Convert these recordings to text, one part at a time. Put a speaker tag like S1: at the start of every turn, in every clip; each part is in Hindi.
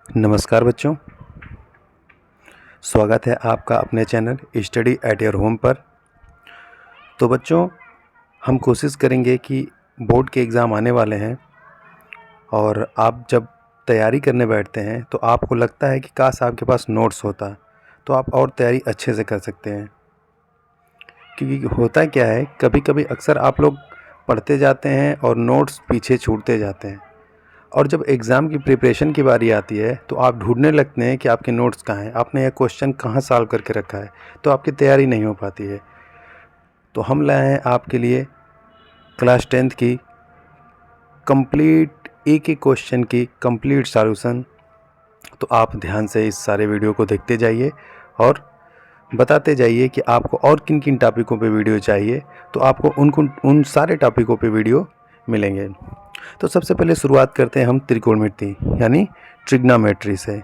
S1: नमस्कार बच्चों, स्वागत है आपका अपने channel study at your home पर। तो बच्चों, हम कोशिश करेंगे कि बोर्ड के एग्ज़ाम आने वाले हैं और आप जब तैयारी करने बैठते हैं तो आपको लगता है कि काश आपके पास नोट्स होता तो आप और तैयारी अच्छे से कर सकते हैं। क्योंकि होता क्या है, कभी कभी अक्सर आप लोग पढ़ते जाते हैं और नोट्स पीछे छूटते जाते हैं, और जब एग्ज़ाम की प्रिपरेशन की बारी आती है तो आप ढूंढने लगते हैं कि आपके नोट्स कहाँ हैं, आपने यह क्वेश्चन कहाँ सॉल्व करके रखा है, तो आपकी तैयारी नहीं हो पाती है। तो हम लाए हैं आपके लिए क्लास 10th की कंप्लीट एक एक क्वेश्चन की कंप्लीट सॉल्यूशन। तो आप ध्यान से इस सारे वीडियो को देखते जाइए और बताते जाइए कि आपको और किन किन टॉपिकों पे वीडियो चाहिए, तो आपको उन सारे टॉपिकों पे वीडियो मिलेंगे। तो सबसे पहले शुरुआत करते हैं हम त्रिकोणमिति यानी ट्रिग्नोमेट्री से।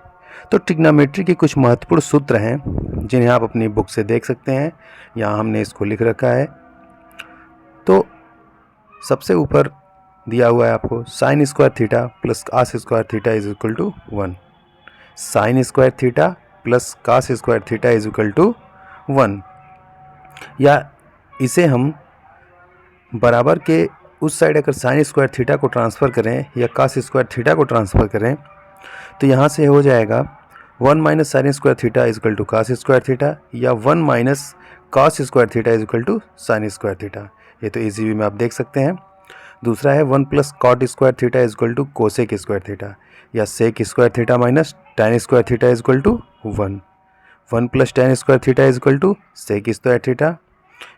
S1: तो ट्रिग्नोमेट्री के कुछ महत्वपूर्ण सूत्र हैं जिन्हें आप अपनी बुक से देख सकते हैं, यहाँ हमने इसको लिख रखा है। तो सबसे ऊपर दिया हुआ है आपको sine square theta plus cos square theta is equal to 1। Sine square theta plus cos square theta is equal to 1, या इसे हम बराबर के उस साइड अगर साइन स्क्वायर थीटा को ट्रांसफ़र करें या कास स्क्वायर थीटा को ट्रांसफ़र करें तो यहाँ से हो जाएगा 1 minus sine square theta is equal to cos square theta, या 1 minus cos square theta is equal to sine square theta. ये तो इजी वे में आप देख सकते हैं। दूसरा है 1 plus cot square theta is equal to cosec square theta, या sec square theta minus tan square theta is equal to 1। 1 plus tan square theta is equal to sec square theta,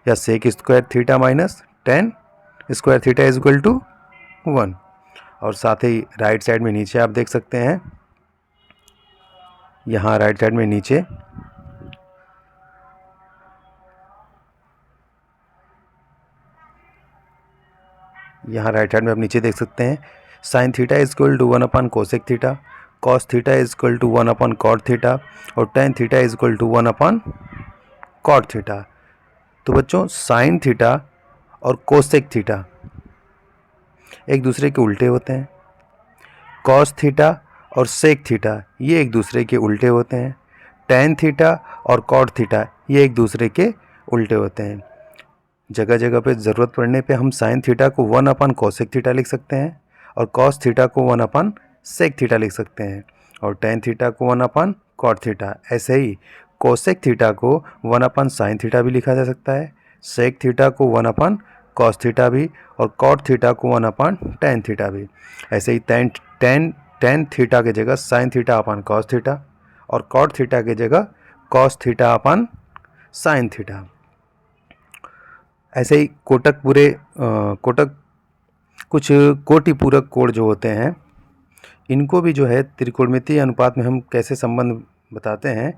S1: या sec square theta minus tan square theta is equal to 1। और साथ ही राइट साइड में नीचे आप देख सकते हैं, यहाँ राइट साइड में नीचे आप नीचे देख सकते हैं sine theta is equal to 1 upon cosec theta, cos theta is equal to 1 upon cot theta, और tan theta is equal to 1 upon cot theta. तो बच्चों, साइन थीटा और कोसेक थीटा एक दूसरे के उल्टे होते हैं। कॉस थीटा और सेक थीटा ये एक दूसरे के उल्टे होते हैं। टेन थीटा और कॉट थीटा ये एक दूसरे के उल्टे होते हैं। जगह जगह पे ज़रूरत पड़ने पे हम साइन थीटा को 1 अपन कोसेक थीटा लिख सकते हैं, और कॉस थीटा को 1 अपन सेक थीटा लिख सकते हैं, और टेन थीटा को 1 अपन कॉट थीटा। ऐसे ही कोसेक थीटा को 1 अपन साइन थीटा भी लिखा जा सकता है, सेक थीटा को 1 अपन कॉस थीटा भी, और कॉट थीटा को 1 अपन टेन थीटा भी। ऐसे ही टेन थीटा की जगह साइन थीटा अपन कॉस थीटा, और कॉट थीटा की जगह cos theta upon sine theta. ऐसे ही कोटक कुछ कोटि पूरक कोण जो होते हैं, इनको भी जो है त्रिकोणमितीय अनुपात में हम कैसे संबंध बताते हैं,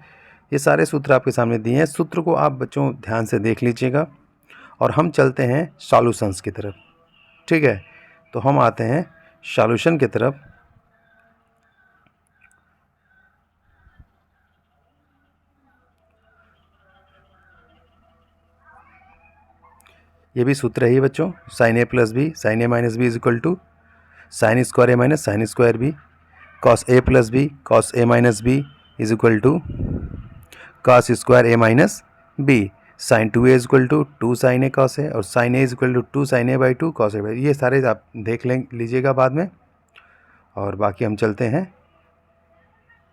S1: ये सारे सूत्र आपके सामने दिए हैं। सूत्र को आप बच्चों ध्यान से देख लीजिएगा और हम चलते हैं सॉल्यूशंस की तरफ। ठीक है, तो हम आते हैं सॉल्यूशन की तरफ। ये भी सूत्र है बच्चों, sine A plus B sine A minus B is equal to sine square A minus sine square B, cos A plus B cos A minus B is equal to cos square A minus B, sine 2a is equal to 2 sine A cos A, और sine A is equal to 2 sine A by 2 cos A by. ये सारे आप देख लीजिएगा बाद में, और बाकी हम चलते हैं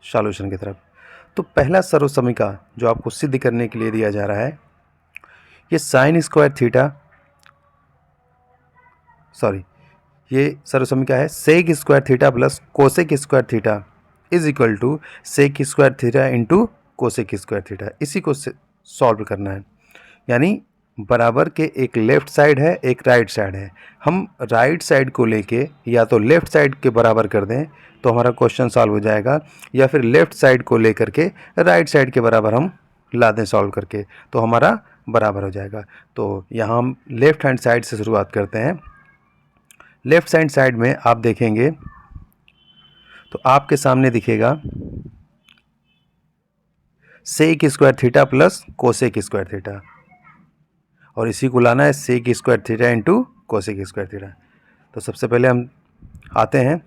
S1: सॉल्यूशन की तरफ। तो पहला सर्वसमीका जो आपको सिद्ध करने के लिए दिया जा रहा है, ये साइन स्क्वायर थीटा ये सर्वसमीका है sec square theta plus cosec square theta is equal to sec square theta into cosec square theta. इसी को सॉल्व करना है, यानी बराबर के एक लेफ्ट साइड है एक राइट साइड है। हम राइट साइड को लेके या तो लेफ्ट साइड के बराबर कर दें तो हमारा क्वेश्चन सॉल्व हो जाएगा, या फिर लेफ्ट साइड को लेकर के राइट साइड के बराबर हम ला दें सॉल्व करके, तो हमारा बराबर हो जाएगा। तो यहाँ हम लेफ्ट हैंड साइड से शुरुआत करते हैं। लेफ्ट हैंड साइड में आप देखेंगे तो आपके सामने दिखेगा sec square theta plus cosec square theta, और इसी को लाना है sec square theta into cosec square theta. तो सबसे पहले हम आते हैं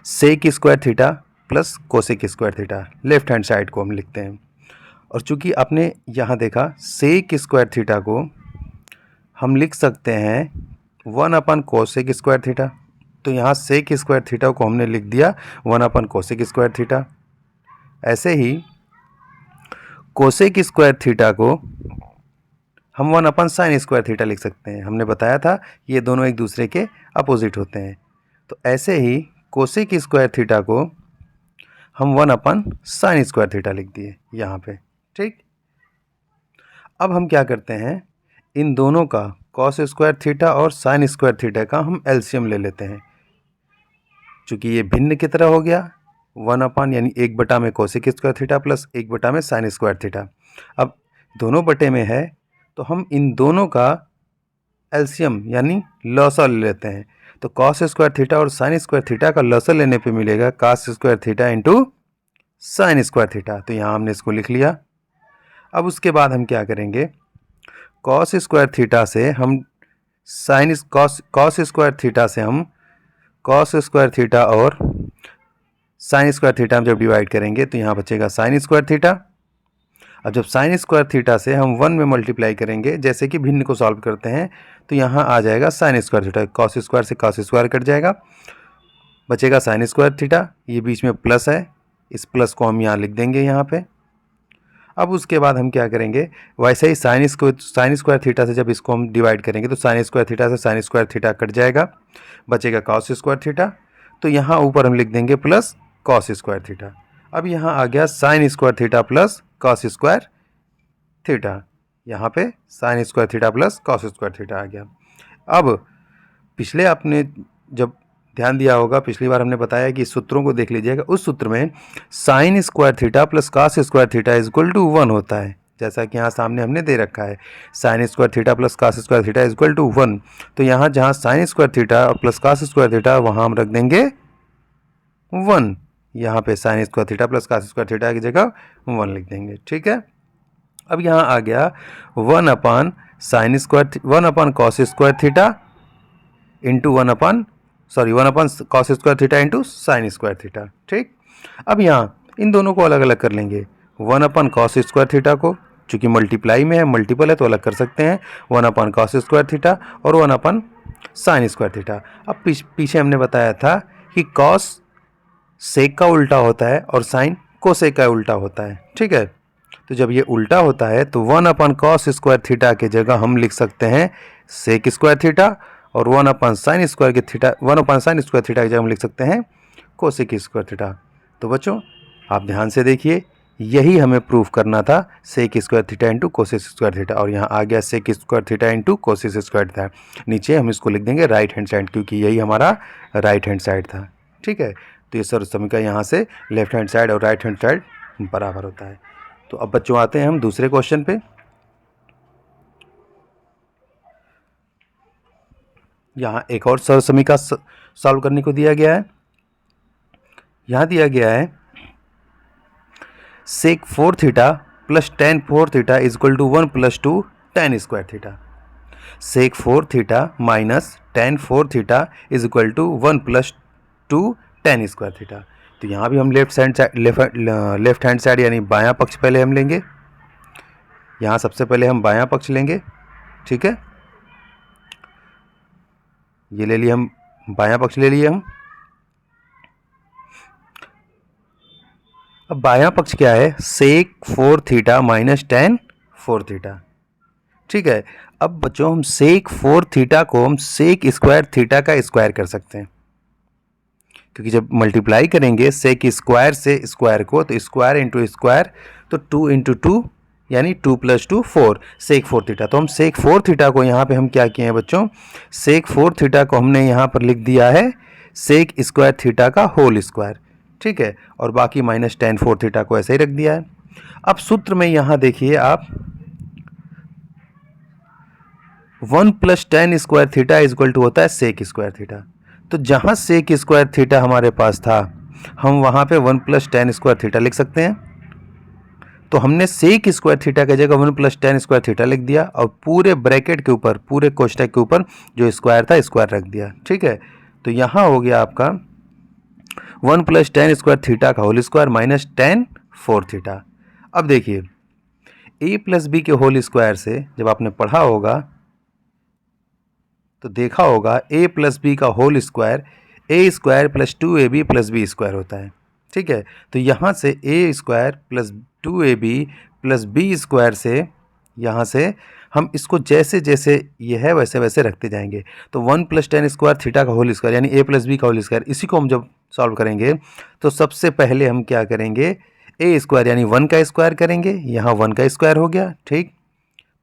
S1: sec square theta plus cosec square theta, left hand side को हम लिखते हैं। और चूंकि आपने यहाँ देखा सेक स्क्वायर थीटा को हम लिख सकते हैं 1 कोसेक स्क्वायर थीटा, तो यहाँ सेक स्क्वायर थीटा को हमने लिख दिया 1 कोसेक स्क्वायर थीटा। ऐसे ही कोसेक स्क्वायर थीटा को हम 1 साइन स्क्वायर थीटा लिख सकते हैं। हमने बताया था ये दोनों एक दूसरे के अपोजिट होते हैं। तो ऐसे ही कोसेक स्क्वायर थीटा को हम 1 साइन स्क्वायर थीटा लिख दिए यहाँ पे। ठीक, अब हम क्या करते हैं, इन दोनों का कॉस स्क्वायर थीटा और साइन स्क्वायर थीटा का हम एलसीएम ले लेते हैं। चूँकि ये भिन्न की तरह हो गया 1 यानी 1 में कोसेक स्क्वायर थीटा प्लस 1 में साइन स्क्वायर थीटा। अब दोनों बटे में है तो हम इन दोनों का एलसीएम यानी लॉसा ले लेते हैं। तो कॉस स्क्वायर थीटा और साइन स्क्वायर थीटा का लॉसा लेने पे मिलेगा cos square theta into sine square theta. तो यहाँ हमने इसको लिख लिया। अब उसके बाद हम क्या करेंगे, कॉस स्क्वायर थीटा से हम कॉस स्क्वायर थीटा से हम कॉस स्क्वायर थीटा और साइन स्क्वायर थीटा हम जब डिवाइड करेंगे तो यहाँ बचेगा साइन स्क्वायर थीटा। अब जब साइन स्क्वायर थीटा से हम 1 में मल्टीप्लाई करेंगे, जैसे कि भिन्न को सॉल्व करते हैं, तो यहाँ आ जाएगा sign square theta. Cos square से कॉस स्क्वायर कट जाएगा, बचेगा साइन स्क्वायर थीटा। ये बीच में प्लस है, इस प्लस को हम यहाँ लिख देंगे यहाँ पे। अब उसके बाद हम क्या करेंगे, वैसे ही साइन स्क्वायर थीटा से जब इसको हम डिवाइड करेंगे तो साइन स्क्वायर थीटा से साइन स्क्वायर थीटा कट जाएगा, बचेगा कॉस स्क्वायर थीटा। तो यहाँ ऊपर हम लिख देंगे प्लस कॉस स्क्वायर थीटा। अब यहाँ आ गया sine square theta plus cos square theta. यहाँ पे sine square theta plus cos square theta आ गया। अब पिछले आपने जब ध्यान दिया होगा, पिछली बार हमने बताया कि सूत्रों को देख लीजिएगा। उस सूत्र में sine square theta plus cos square theta is equal to 1 होता है, जैसा कि यहाँ सामने हमने दे रखा है। Sine square theta plus cos square theta is equal to 1। तो यहाँ जहाँ साइन स्क्वायर थीटा और प्लस कॉस स्क्वायर थीटा वहाँ हम रख देंगे 1। यहाँ पे sine square theta plus cos square theta की जगह 1 लिख देंगे। ठीक है, अब यहाँ आ गया 1 cos square theta into 1 cos square theta into sine square theta. ठीक, अब यहाँ इन दोनों को अलग अलग कर लेंगे। 1 कॉस स्क्वायर थीटा को, चूँकि मल्टीप्लाई में है, मल्टीपल है तो अलग कर सकते हैं, 1 कॉस स्क्वायर थीटा और 1 साइन स्क्वायर थीटा। अब पीछे हमने बताया था कि कॉस सेक का उल्टा होता है और साइन कोसेक का उल्टा होता है। ठीक है, तो जब ये उल्टा होता है तो 1 कॉस स्क्वायर थीटा के जगह हम लिख सकते हैं सेक स्क्वायर थीटा, और 1 साइन स्क्वायर थीटा की जगह हम लिख सकते हैं कोसेक स्क्वायर थीटा। तो बच्चों आप ध्यान से देखिए, यही हमें प्रूफ करना था, sec square theta into cosec square theta. और यहाँ आ गया sec square theta into cosec square theta. नीचे हम इसको लिख देंगे राइट हैंड साइड, क्योंकि यही हमारा राइट हैंड साइड था। ठीक है, तो ये सर्व समीकरण यहाँ से लेफ्ट हैंड साइड और राइट हैंड साइड बराबर होता है। तो अब बच्चों आते हैं हम दूसरे क्वेश्चन पे। यहाँ एक और सर्व समीकरण सॉल्व करने को दिया गया है। यहाँ दिया गया है sec 4 theta plus tan 4 theta is equal to 1 plus 2 tan square theta. Sec 4 theta minus tan 4 theta is equal to 1 plus 2 tan square theta. तो यहाँ भी हम लेफ्ट हैंड साइड यानी बायां पक्ष पहले हम लेंगे। यहाँ सबसे पहले हम बायां पक्ष लेंगे। ठीक है, ये ले लिए हम, बायां पक्ष ले लिए हम। अब बायां पक्ष क्या है, sec 4 theta minus tan 4 theta. ठीक है, अब बच्चों हम सेक 4 थीटा को हम सेक स्क्वायर थीटा का स्क्वायर कर सकते हैं, क्योंकि जब मल्टीप्लाई करेंगे सेक स्क्वायर से स्क्वायर को, तो स्क्वायर इंटू स्क्वायर, तो 2 इंटू 2 यानी 2 प्लस 2 4, सेक 4 थीटा। तो हम सेक 4 थीटा को यहाँ पे हम क्या किए हैं बच्चों, सेक 4 थीटा को हमने यहाँ पर लिख दिया है सेक स्क्वायर थीटा का होल स्क्वायर। ठीक है, और बाकी माइनस tan 4 थीटा को ऐसे ही रख दिया है। अब सूत्र में यहाँ देखिए आप 1 plus tan square theta is equal to होता है सेक स्क्वायर थीटा। तो जहाँ सेक स्क्वायर थीटा हमारे पास था, हम वहाँ पे 1 प्लस tan स्क्वायर थीटा लिख सकते हैं। तो हमने सेक स्क्वायर थीटा की जगह 1 प्लस tan स्क्वायर थीटा लिख दिया, और पूरे ब्रैकेट के ऊपर, पूरे कोष्टक के ऊपर जो स्क्वायर था स्क्वायर रख दिया। ठीक है, तो यहाँ हो गया आपका 1 प्लस टेन स्क्वायर थीटा का whole square minus tan 4 theta. अब देखिए a प्लस बी के होल स्क्वायर से जब आपने पढ़ा होगा तो देखा होगा a प्लस बी का whole square A square plus 2ab plus B square होता है। ठीक है, तो यहाँ से A square plus 2ab plus B square से यहाँ से हम इसको जैसे जैसे ये है वैसे वैसे रखते जाएंगे। तो 1 प्लस टेन स्क्वायर थीटा का होल स्क्वायर यानी a प्लस बी का होल स्क्वायर, इसी को हम जब सॉल्व करेंगे तो सबसे पहले हम क्या करेंगे, ए स्क्वायर यानी 1 का स्क्वायर करेंगे, यहाँ 1 का स्क्वायर हो गया, ठीक,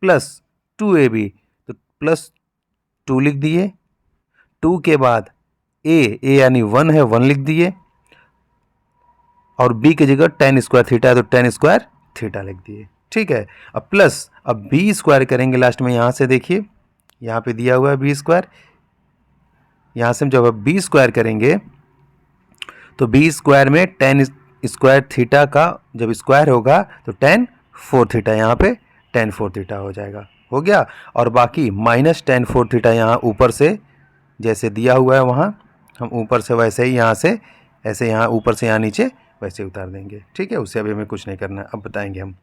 S1: प्लस 2ab तो प्लस 2 लिख दिए, 2 के बाद ए यानी 1 है 1 लिख दिए, और बी की जगह टेन स्क्वायर थीटा है तो टेन स्क्वायर थीटा लिख दिए। ठीक है, अब प्लस अब बी स्क्वायर करेंगे लास्ट में, यहाँ से देखिए यहाँ पे दिया हुआ है बी स्क्वायर, यहाँ से जब अब बी स्क्वायर करेंगे तो बी स्क्वायर में टेन स्क्वायर थीटा का जब स्क्वायर होगा तो टेन 4 थीटा, यहाँ पे टेन 4 थीटा हो जाएगा, हो गया। और बाकी माइनस टेन 4 थीटा यहाँ ऊपर से जैसे दिया हुआ है वहाँ हम ऊपर से वैसे ही यहाँ से ऐसे यहाँ ऊपर से यहाँ नीचे वैसे उतार देंगे। ठीक है, उससे अभी हमें कुछ नहीं करना है, अब बताएंगे हम।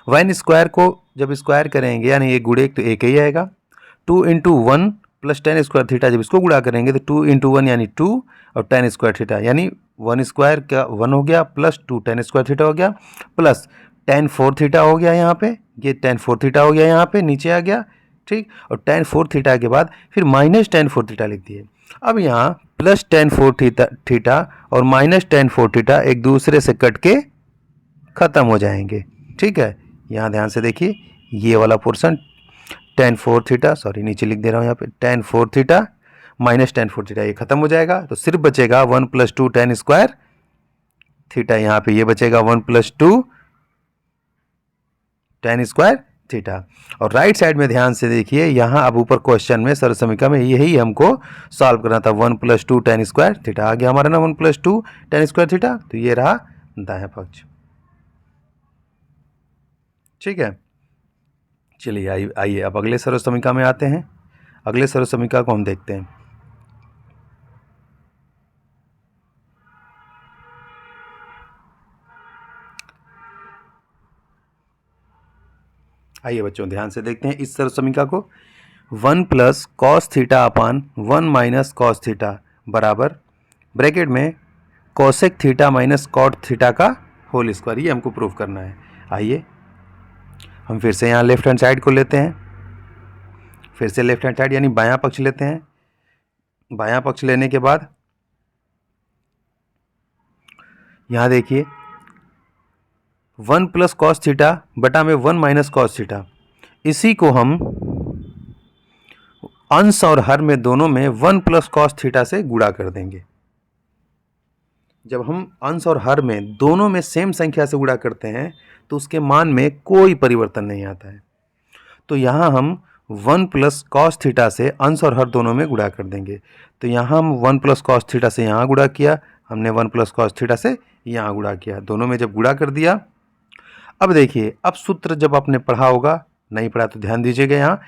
S1: 1 स्क्वायर को जब स्क्वायर करेंगे यानी एक गुणे तो एक ही आएगा, 2 into 1 plus tan square theta जब इसको गुणा करेंगे तो 2 इंटू 1 यानी 2 और टेन स्क्वायर थीटा यानी 1 स्क्वायर का 1 हो गया प्लस 2 टेन स्क्वायर थीटा हो गया प्लस टेन 4 थीटा हो गया, यहाँ पे ये टेन 4 थीटा हो गया, यहाँ पे नीचे आ गया, ठीक, और टेन 4 थीटा के बाद फिर माइनस टेन 4 थीटा लिख दिए। अब यहाँ प्लस टेन 4 थीटा और माइनस टेन 4 थीटा एक दूसरे से कट के ख़त्म हो जाएंगे। ठीक है, यहाँ ध्यान से देखिए ये वाला पोर्शन टेन 4 थीटा, सॉरी नीचे लिख दे रहा हूँ यहाँ पे, ten 4 theta minus tan 4 theta ये खत्म हो जाएगा, तो सिर्फ बचेगा 1 प्लस 2 टेन स्क्वायर थीटा, यहाँ पे ये बचेगा 1 प्लस 2 टेन स्क्वायर थीटा। और राइट साइड में ध्यान से देखिए यहाँ अब ऊपर क्वेश्चन में सरल समीकरण में यही हमको सॉल्व करना था, 1 प्लस 2 टेन स्क्वायर थीटा आ गया हमारा ना 1 प्लस 2 टेन स्क्वायर थीटा, तो ये रहा दायां पक्ष। ठीक है, चलिए आइए अब अगले सरल समीकरण में आते हैं। अगले सरल समीकरण को हम देखते हैं। आइए बच्चों ध्यान से देखते हैं इस सरल समीकरण को। 1 plus cos theta upon 1 minus cos theta बराबर ब्रैकेट में cosec theta minus cot theta का होल स्क्वायर, ये हमको प्रूव करना है। आइए हम फिर से यहाँ लेफ्ट हैंड साइड को लेते हैं, फिर से लेफ्ट हैंड साइड यानी बायां पक्ष लेते हैं। बायां पक्ष लेने के बाद यहाँ देखिए 1 प्लस कॉस थीटा बटा में 1 माइनस कॉस थीटा, इसी को हम अंश और हर में दोनों में 1 प्लस कॉस थीटा से गुणा कर देंगे। जब हम अंश और हर में दोनों में सेम संख्या से गुणा करते हैं तो उसके मान में कोई परिवर्तन नहीं आता है। तो यहाँ हम 1 प्लस कॉस थीटा से अंश और हर दोनों में गुणा कर देंगे। तो यहाँ हम 1 प्लस कॉस थीटा से यहाँ गुणा किया, हमने 1 प्लस कॉस थीटा से यहाँ गुणा किया, दोनों में जब गुणा कर दिया। अब देखिए अब सूत्र जब आपने पढ़ा होगा, नहीं पढ़ा तो ध्यान दीजिएगा, यहाँ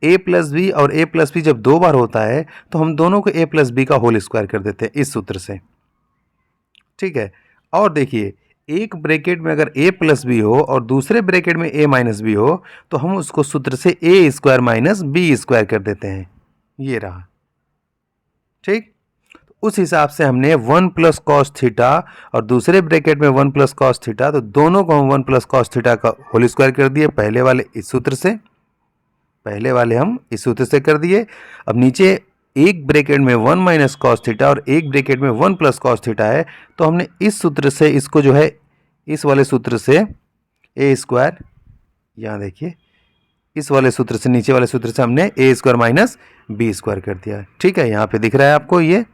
S1: a प्लस बी और a प्लस बी जब दो बार होता है तो हम दोनों को a प्लस बी का होल स्क्वायर कर देते हैं इस सूत्र से। ठीक है, और देखिए एक ब्रैकेट में अगर a प्लस बी हो और दूसरे ब्रैकेट में a माइनस बी हो तो हम उसको सूत्र से a square minus b square कर देते हैं, ये रहा। ठीक, उस हिसाब से हमने 1 प्लस कॉस थीटा और दूसरे ब्रैकेट में 1 प्लस कॉस थीटा, तो दोनों को हम 1 प्लस कॉस थीटा का होल स्क्वायर कर दिए, पहले वाले इस सूत्र से, पहले वाले हम इस सूत्र से कर दिए। अब नीचे एक ब्रैकेट में 1 माइनस कॉस थीटा और एक ब्रैकेट में 1 प्लस कॉस थीटा है, तो हमने इस सूत्र से इसको जो है इस वाले सूत्र से ए स्क्वायर, यहाँ देखिए इस वाले सूत्र से नीचे वाले सूत्र से हमने ए स्क्वायर माइनस बी स्क्वायर कर दिया। ठीक है, यहाँ पे दिख रहा है आपको ये।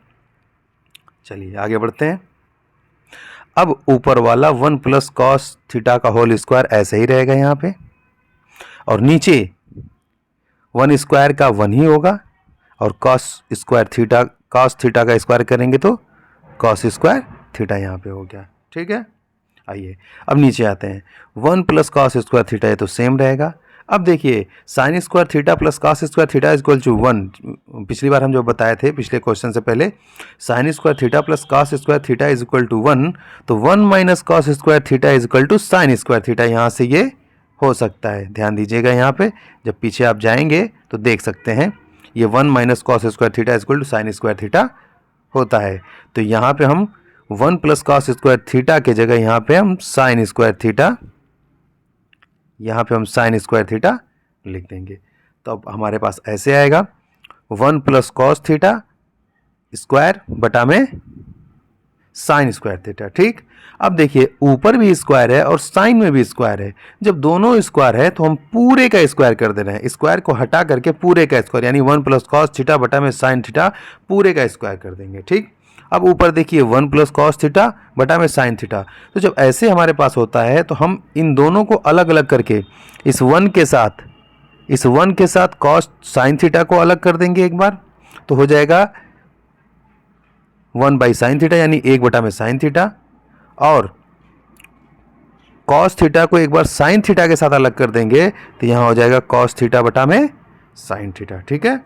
S1: चलिए आगे बढ़ते हैं। अब ऊपर वाला 1 प्लस कॉस थीटा का होल स्क्वायर ऐसे ही रहेगा यहाँ पे, और नीचे 1 स्क्वायर का 1 ही होगा, और cos square theta, cos theta का स्क्वायर करेंगे तो कॉस स्क्वायर थीटा यहाँ पे हो गया। ठीक है, आइए अब नीचे आते हैं। 1 प्लस कॉस स्क्वायर थीटा है तो सेम रहेगा। अब देखिए sine square theta plus cos square theta is equal to 1। पिछली बार हम जो बताए थे पिछले क्वेश्चन से पहले, sine square theta plus cos square theta is equal to 1, तो 1 minus cos square theta is equal to sine square theta, यहाँ से ये हो सकता है। ध्यान दीजिएगा यहाँ पे, जब पीछे आप जाएंगे तो देख सकते हैं ये 1 minus cos square theta is equal to sine square theta होता है। तो यहाँ पे हम 1 प्लस कॉस स्क्वायर थीटा के जगह यहाँ पे हम साइन स्क्वायर थीटा, यहाँ पे हम साइन स्क्वायर थीटा लिख देंगे। तो अब हमारे पास ऐसे आएगा 1 प्लस कॉस थीटा स्क्वायर बटा में साइन स्क्वायर थीटा। ठीक, अब देखिए ऊपर भी स्क्वायर है और साइन में भी स्क्वायर है। जब दोनों स्क्वायर है तो हम पूरे का स्क्वायर कर दे रहे हैं, स्क्वायर को हटा करके पूरे का स्क्वायर, यानी 1 प्लस कॉस थीटा बटा में साइन थीटा पूरे का स्क्वायर कर देंगे। ठीक, अब ऊपर देखिए 1 प्लस कॉस थीटा बटा में साइन थीटा। तो जब ऐसे हमारे पास होता है तो हम इन दोनों को अलग अलग करके इस 1 के साथ कॉस साइन थीटा को अलग कर देंगे एक बार, तो हो जाएगा 1 बाई साइन थीटा, यानी 1 बटा में साइन थीटा, और कॉस थीटा को एक बार साइन थीटा के साथ अलग कर देंगे तो यहाँ हो जाएगा कॉस थीटा बटा में साइन थीटा। ठीक है,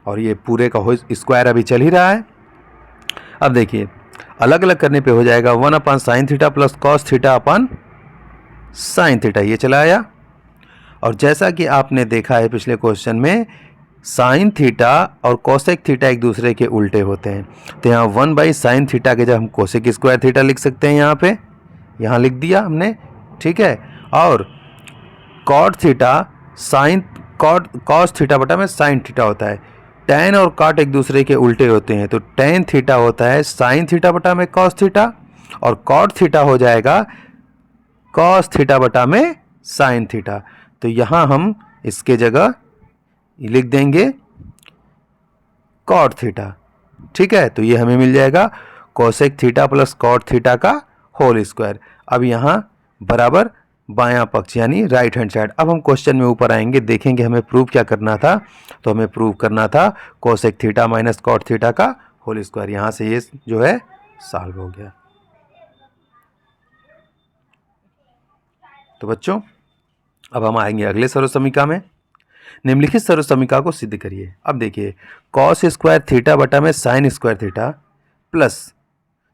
S1: और ये पूरे का स्क्वायर अभी चल ही रहा है। अब देखिए अलग अलग करने पे हो जाएगा 1 upon sine theta plus cos theta upon sine theta, ये चला आया। और जैसा कि आपने देखा है पिछले क्वेश्चन में, साइन थीटा और कोसेक थीटा एक दूसरे के उल्टे होते हैं। तो यहाँ 1 बाई साइन थीटा के जब हम कोसेक स्क्वायर थीटा लिख सकते हैं, यहाँ लिख दिया हमने। ठीक है, और कॉट थीटा कॉस थीटा बटा में साइन थीटा होता है। टैन और कॉट एक दूसरे के उल्टे होते हैं, तो टैन थीटा होता है साइन थीटा बटा में कॉस थीटा, और कॉट थीटा हो जाएगा कॉस थीटा बटा में साइन थीटा। तो यहाँ हम इसके जगह लिख देंगे कॉट थीटा। ठीक है, तो ये हमें मिल जाएगा cosec theta plus cot theta का होल स्क्वायर। अब यहाँ बराबर बायां पक्ष यानी राइट हैंड साइड। अब हम क्वेश्चन में ऊपर आएंगे, देखेंगे हमें प्रूव क्या करना था। तो हमें प्रूव करना था cosec theta minus cot theta का होल स्क्वायर। यहाँ से ये जो है सॉल्व हो गया। तो बच्चों अब हम आएंगे अगले सर्वसमीका में। निम्नलिखित सर्वसमीका को सिद्ध करिए। अब देखिए कॉस स्क्वायर थीटा बटा में sine square theta plus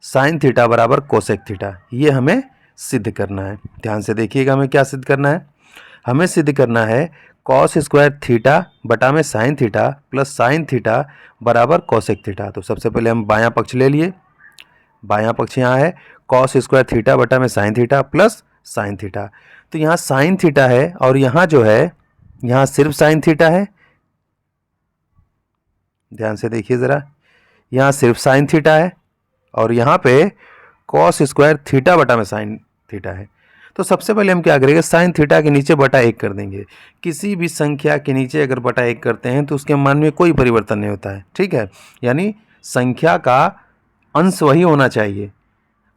S1: sine theta बराबर कोसेक थीटा, ये हमें सिद्ध करना है। ध्यान से देखिएगा हमें क्या सिद्ध करना है। हमें सिद्ध करना है कॉस स्क्वायर थीटा बटा में sign theta plus sine theta बराबर कोसेक थीटा। तो सबसे पहले हम बायां पक्ष ले लिए, बायां पक्ष यहाँ है कॉस स्क्वायर थीटा बटा में sign theta plus sine theta. तो यहाँ साइन थीटा है और यहाँ जो है यहाँ सिर्फ साइन थीटा है। ध्यान से देखिए ज़रा, यहाँ सिर्फ साइन थीटा है और यहाँ पे कॉस स्क्वायर थीटा बटा में साइन थीटा है। तो सबसे पहले हम क्या करेंगे, साइन थीटा के नीचे बटा 1 कर देंगे। किसी भी संख्या के नीचे अगर बटा 1 करते हैं तो उसके मान में कोई परिवर्तन नहीं होता है। ठीक है, यानी संख्या का अंश वही होना चाहिए।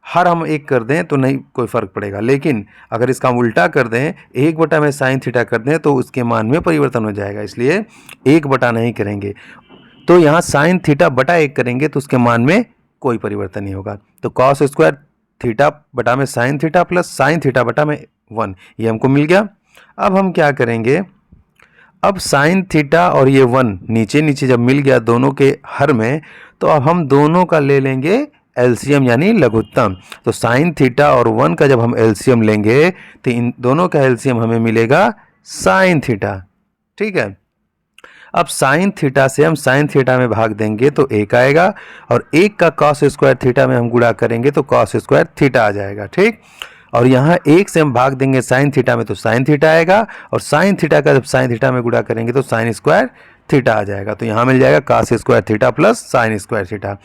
S1: हर हम 1 कर दें तो नहीं कोई फ़र्क पड़ेगा, लेकिन अगर इसका हम उल्टा कर दें, 1 बटा में साइन थीटा कर दें तो उसके मान में परिवर्तन हो जाएगा, इसलिए 1 बटा नहीं करेंगे। तो यहाँ साइन थीटा बटा 1 करेंगे तो उसके मान में कोई परिवर्तन नहीं होगा। तो कॉस स्क्वायर थीटा बटा में sign theta plus sine theta बटा में 1, ये हमको मिल गया। अब हम क्या करेंगे, अब साइन थीटा और ये 1 नीचे नीचे जब मिल गया दोनों के हर में, तो अब हम दोनों का ले लेंगे एलसीएम यानी लघुत्तम। तो साइन थीटा और 1 का जब हम एलसीएम लेंगे तो इन दोनों का एलसीएम हमें मिलेगा साइन थीटा। ठीक है, अब साइन थीटा से हम साइन थीटा में भाग देंगे तो 1 आएगा, और 1 का कॉस स्क्वायर थीटा में हम गुणा करेंगे तो कॉस स्क्वायर थीटा आ जाएगा। ठीक, और यहाँ 1 से हम भाग देंगे साइन थीटा में तो साइन थीटा आएगा, और साइन थीटा का जब साइन थीटा में गुणा करेंगे तो साइन स्क्वायर थीटा आ जाएगा। तो यहाँ मिल जाएगा cos square theta plus sine square theta.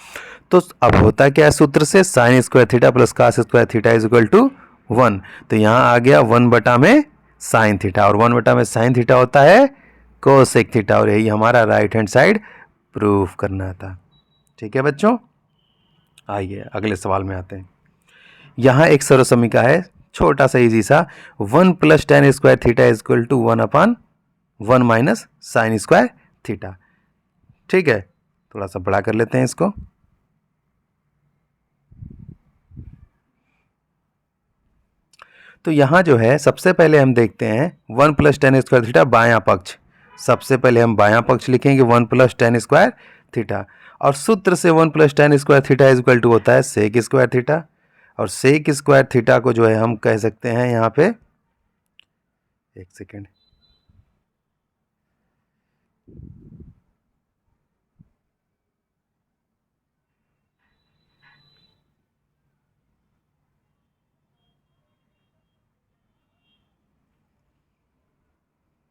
S1: तो अब होता क्या है सूत्र से, sine square theta plus cos square theta is equal to 1। तो यहाँ आ गया 1 बटा में साइन थीटा, और 1 बटा में साइन थीटा होता है कोसेक थीटा, और यही हमारा राइट हैंड साइड प्रूफ करना था। ठीक है बच्चों, आइए अगले सवाल में आते हैं। यहाँ एक सर्वसमीका है छोटा सा इजी सा, 1 plus tan square theta is equal to 1 upon 1 minus sine square theta. ठीक है, थोड़ा सा बड़ा कर लेते हैं इसको। तो यहाँ जो है सबसे पहले हम देखते हैं 1 प्लस टेन स्क्वायर थीटा बायां पक्ष। सबसे पहले हम बायां पक्ष लिखेंगे 1 प्लस टेन स्क्वायर थीटा, और सूत्र से 1 plus tan square theta is equal to होता है सेक स्क्वायर थीटा। और सेक स्क्वायर थीटा को जो है हम कह सकते हैं यहाँ पे, एक सेकेंड,